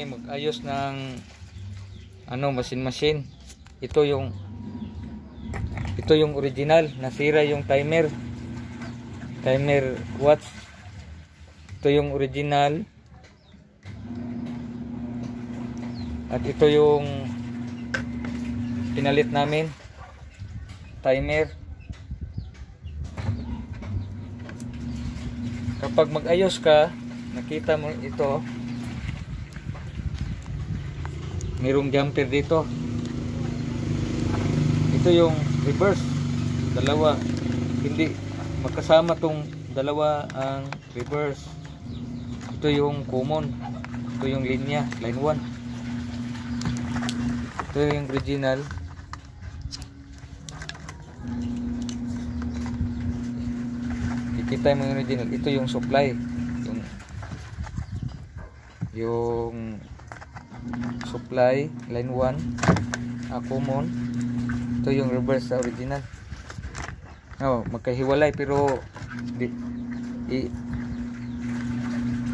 kami mag-ayos ng machine. Ito yung original. Nasira yung timer watch. Ito yung original. At ito yung pinalit namin timer. Kapag mag-ayos ka, nakita mo ito, mayroong jumper dito. Ito yung reverse, dalawa, hindi magkasama tong dalawa ang reverse. Ito yung common, ito yung linya, line 1. Ito yung original. Kita mo yung original. Ito yung supply, yung supply line 1, common. Ito yung reverse sa original. Magkahiwalay pero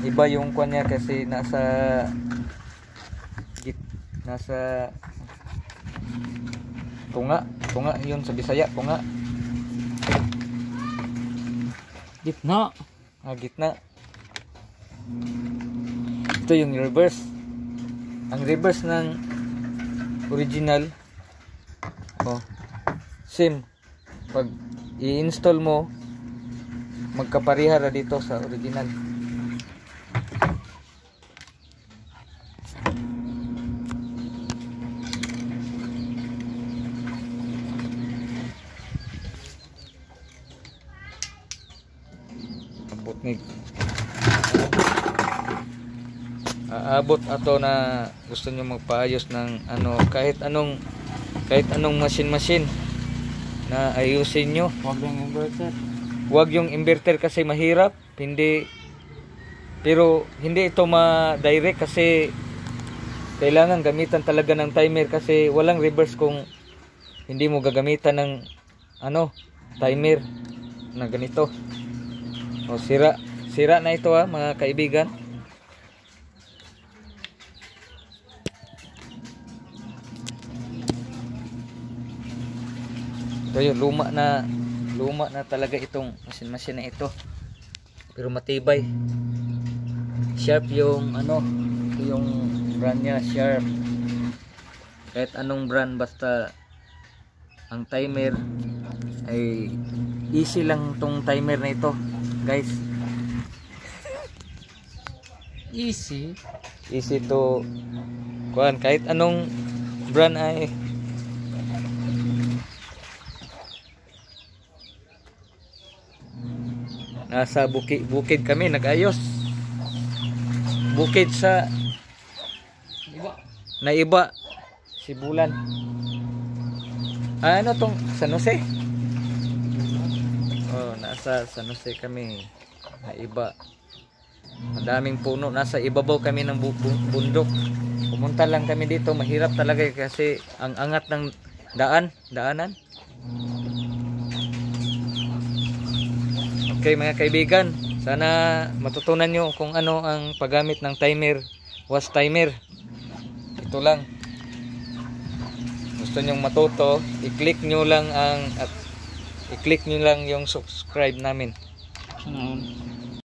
iba yung kanya kasi nasa tunga yun sa Bisaya, tunga. Gitna. Gitna. Ito yung reverse. Ang reverse ng original, same. Pag i-install mo, magkaparehara dito sa original. Aabot ato na gusto nyo magpaayos ng kahit anong machine na ayusin nyo. Huwag yung inverter kasi mahirap, pero hindi ito ma-direct kasi kailangan gamitan talaga ng timer kasi walang reverse kung hindi mo gagamitan ng timer na ganito. Sira na ito mga kaibigan. Ito yung luma na talaga itong machine na ito, pero matibay, sharp yung ito yung brand nya, sharp. Kahit anong brand, basta ang timer ay easy lang tong timer na ito, guys. Easy to kuhan, kahit anong brand ay nasa bukid kami nag-ayos. Bukid sa Naiba, Sibulan. Tong San Jose? Nasa San Jose kami. Naiba. Madaming puno, nasa ibabaw kami ng bundok. Pumunta lang kami dito, mahirap talaga kasi ang angat ng daanan. Okay mga kaibigan, sana matutunan nyo kung ano ang paggamit ng timer, watch timer. Ito lang. Gusto nyong matuto, i-click nyo lang yung subscribe namin.